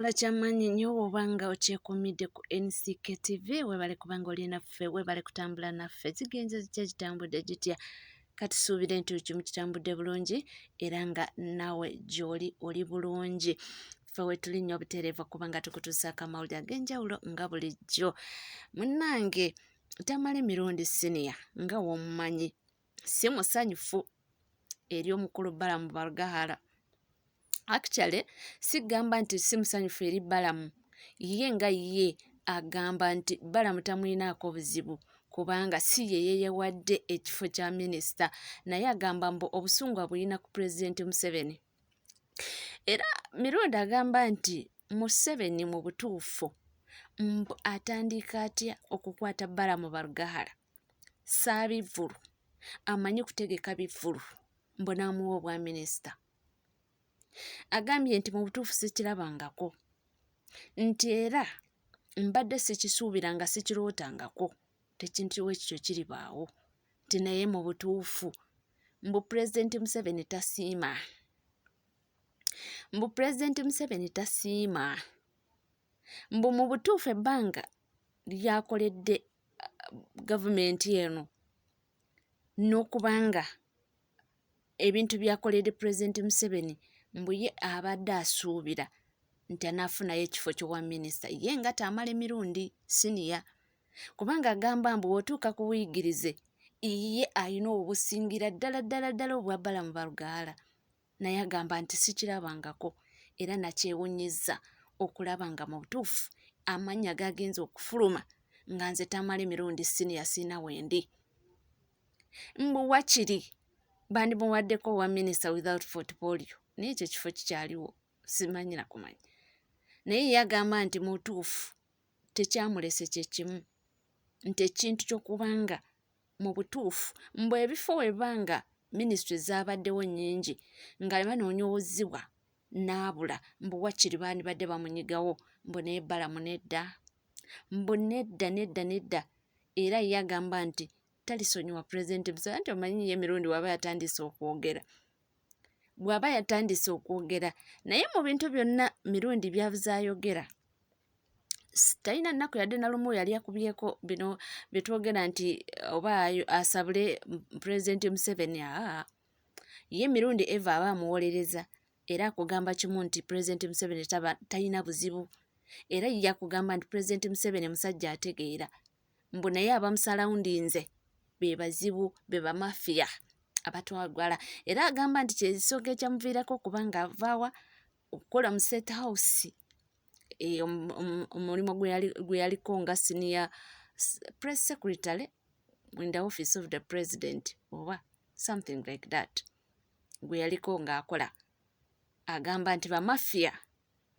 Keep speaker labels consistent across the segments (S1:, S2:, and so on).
S1: Kyamanyi nnyo obanga okyekumidde ku NCK-TV webale kubanga oli naffe webale kutambula naffe zigenze zitya zitambudde gitya kati suubire nti kimu kitambudde bulungi era nga nawe gy'oli oli bulungi ffe we tuli nnyo obuteerevu kubanga tukutuusaako amawulire ag'enjawulo nga bulijjo munnange Tamale Mirundi siniya nga w'omumanyi si musanyufu eri omukulu Balamu Balugahara. Actually sigamba nti si musanyufu eri Balamu ye nga ye agamba nti Balamu tamulinaako buzibu kubanga si ye yeeyawadde ekifo kya minisita naye agamba mbu obusungu abulina ku pulezidenti Museveni. Era Mirundi agamba nti Museveni mu butuufu mbu atandika atya okukwata Balamu Balugahara saabivvulu amanyi kutegeka bivvulu mbu n'amuwa obwa minisita. Agambye nti mu butuufu sikirabangako nti era mbadde sikisuubiranga sikirootangako tekintu wekityo kiribaawo nti naye mu butuufu mbu pulezidenti Museveni tasiima mbu mu butuufu ebbanga lyakoledde gavumenti eno n'okubanga ebintu byakoledde pulezidenti Museveni mbu ye abadde asuubira nti anaafunayo ekifo ky'obwa minisita ye nga Tamale Mirundi siniya kubanga agamba mbu otuuka ku buyigirize ye alina obusingira ddala obwa Balamu Balugahara naye agamba nti sikirabangako era nakyewunyizza okulaba nga mu butuufu amannya gagenza okufuluma nga nze Tamale Mirundi siniya siina wendi mbu wakiri bandimuwaddeko obwa minisita without portfolio naye ekyo kifo kikyaliwo simanyi na kumanya naye yagamba nti mu butuufu tekyamulese kyekimu nti ekintu ky'okubanga mu butuufu mbu ebifo webanga minisitule zaabaddewo nnyingi nga banoonyoozibwa n'abula mbu wakiri bandibadde bamunyigawo mbu naye Balamu nedda mbu nedda era yagamba nti talisonyiwa pulezidenti Museveni anti omanyi ye Mirundi bw'aba yatandise okwogera naye mu bintu byonna Mirundi by'azayogera talina nnaku yadde na lumu yali akubyeko bino bye twogera nti oba asabule pulezidenti Museveni ye Mirundi eva aba amuwolereza era akugamba kimu nti pulezidenti Museveni talina buzibu era ye akugamba nti pulezidenti Museveni musajja ategeera mbu naye abamusalawundinze be bazibu be bamafiya abatwagala era agamba nti kyesooka ekyamuviirako kubanga avaawa okukola mu State House omulimu gwe yaliko nga senior press secretary in the office of the president oba something like that gwe yaliko ng'akola agamba nti bamafiya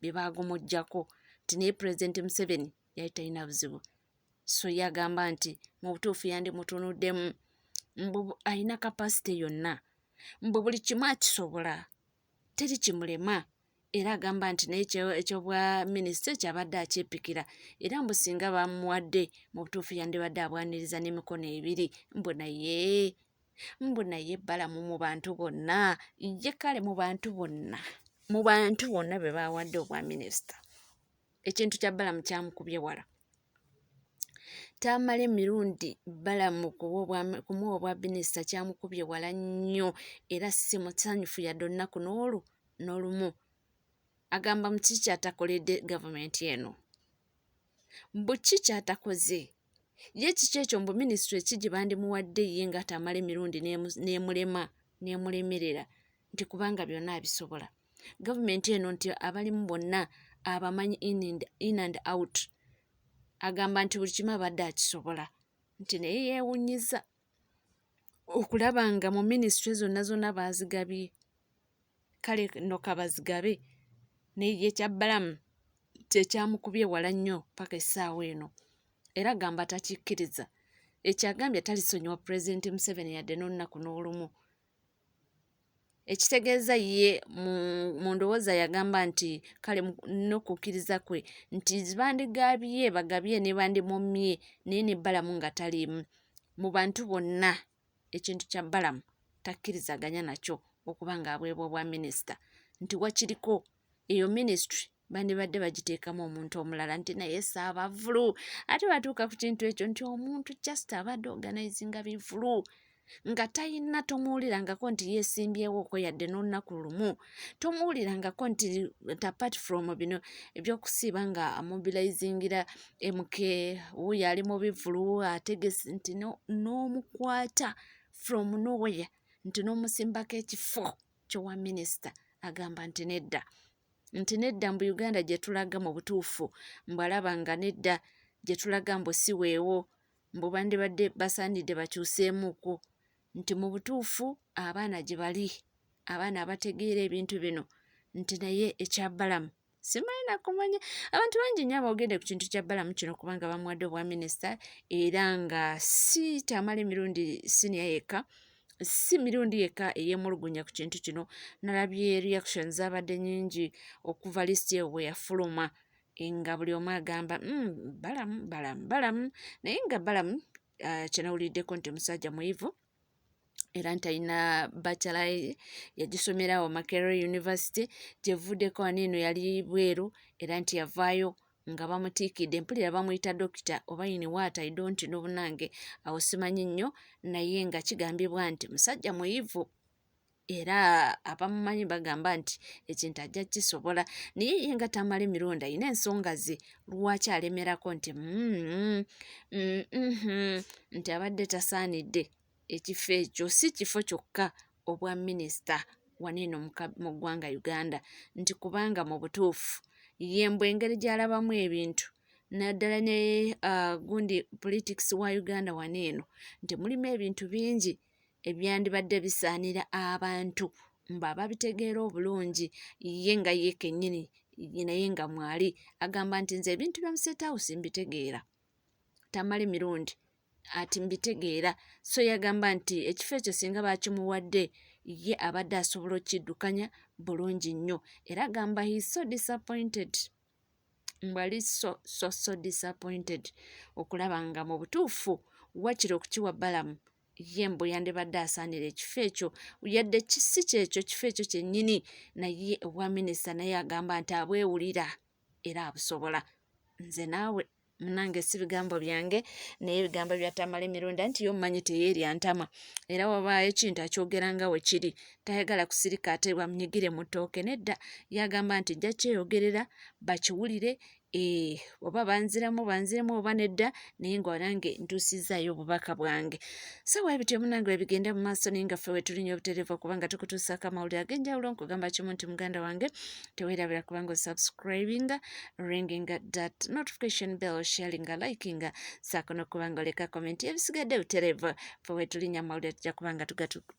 S1: be baagumujjako nti naye pulezidenti Museveni yali talina buzibu so yagamba nti mu butuufu yandimutunuddemu mbu alina kapasite yonna mbu buli kimu akisobola teri kimulema era agamba nti naye ekyobwa minisita kyabadde akyepikira era mbu singa bamuwadde mu butuufu yandibadde abwaniriza n'emikono ebiri mbu naye Balamu mu bantu bonna ye kale mu bantu bonna be baawadde obwa minisita ekintu kya Balamu kyamukubye wala. Tamale Mirundi Balamu kumuwa obwa minisita kyamukubye wala nnyo era si musanyufu yadde olunaku n'olumu agamba mu kiki kyatakoledde gavumenti eno mbu ki kyatakoze ye kiki ekyo mbu minisitule eki gye bandimuwadde ye nga Tamale Mirundi n'emulemerera nti kubanga byonna abisobola gavumenti eno nti abalimu bonna abamanyi in and out agamba nti buli kimu abadde akisobola nti naye yeewunyiza okulaba nga mu minisitule zonna baazigabye kale no kabazigabe naye ekya Balamu kyekyamukubye wala nnyo paka essaawa eno era agamba takikkiriza ekyagambye talisonyiwa pulezidenti Museveni yadde n'olunaku n'olumu ekitegeeza ye mu ndowooza yagamba nti kale n'okukkiriza kwe nti bagabye ne bandimumye naye ne Balamu nga taliimu mu bantu bonna ekintu kya Balamu takkirizaganya nakyo okuba ng'abwebwa obwa minisita nti wakiriko eyo ministry bandibadde bagiteekamu omuntu omulala nti naye saabavulu. Ate batuuka ku kintu ekyo nti omuntu just abadde organizinga bivulu nga talina, tomuwulirangako nti yeesimbyewooko yadde n'olunaku lumu, tomuwulirangako nti apart from bino ebyokusiiba nga amobilizingira MK wuyo ali mu bivulu ategese nti n'omukwata from nowhere nti n'omusimbako ekifo kyowa minisita agamba nti nedda mbu Uganda gye tulaga mu butuufu mbwalaba nga nedda gye tulaga mbu si weewo mbu bandibadde basaanidde bakyuseemuuko nti mu butuufu abaana gye bali, abaana abategeera ebintu bino nti naye ekya Balamu simanyi nakumanya. Abantu bangi nnyo aboogedde ku kintu kya Balamu kino kubanga bamuwadde obwa minisita era nga si Tamale Mirundi senior yekka, si Mirundi yekka eyemulugunya ku kintu kino. Nalabye reactions zabadde nnyingi okuva lisiti eyo bwe yafuluma nga buli omu agamba Balamu naye nga Balamu kyenawuliddeko nti musajja muyivu era nti alina bachelor yagisomera awo Makerere University gyevuddeko wano yali bweru era nti yavaayo nga bamutiikidde, mpulira bamuyita dokita oba yiniwaata I don't know bunange awo simanyi nnyo, naye nga kigambibwa nti musajja muyivu era abamumanyi bagamba nti ekintu ajja kisobola. Naye ye nga Tamale Mirundi alina ensonga ze lwaki alemerako nti nti abadde tasaanidde ekifo ekyo, si kifo kyokka obwa minisita waneeno mu ggwanga Uganda, nti kubanga mu butuufu yembwe engeri gy'alabamu ebintu naddala ne gundi politics wa Uganda waneeno nti mulimu ebintu bingi ebyandibadde bisaanira abantu mbu ababitegeera obulungi, ye nga ye kennyini naye nga mwali agamba nti nze ebintu bya State House mbitegeera, Tamale Mirundi ati mbitegeera, so yagamba nti ekifo ekyo singa bakimuwadde ye abadde asobola okkiddukanya bulungi nnyo era agamba he is so disappointed, mbali so disappointed okulaba nga mu butuufu wakiri okukiwa Balamu ye mbu yandibadde asaanira ekifo ekyo yadde si kyekyo kifo ekyo kyennyini naye obwa minisita naye agamba nti abwewulira era abusobola. Nze naawe munange si bigambo byange naye ebigambo bya Tamale Mirundi nti yo mmanyi teyeerya ntama era wabaayo ekintu akyogera nga we kiri, tayagala kusirika ate bamunyigire mu ttooke, nedda yagamba nti jja kyeyogerera bakiwulire oba banziremu oba nedda naye nga nange ntuusizaayo obubaka bwange. So bwebityo munange webigenda mu maaso naye nga ffe wetulinya obutereevu kubanga tukutuusaako amawulire ag'enjawulo nkugamba kimu nti muganda wange teweerabira kubanga osubscribinga, ringinga that notification bell, sharinga, likinga saako n'okubanga oleka komenti ebisigadde butereevu ffe wetulinya amawulire tujja kubanga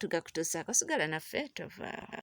S1: tugakutuusaako. Sigala naffe tova.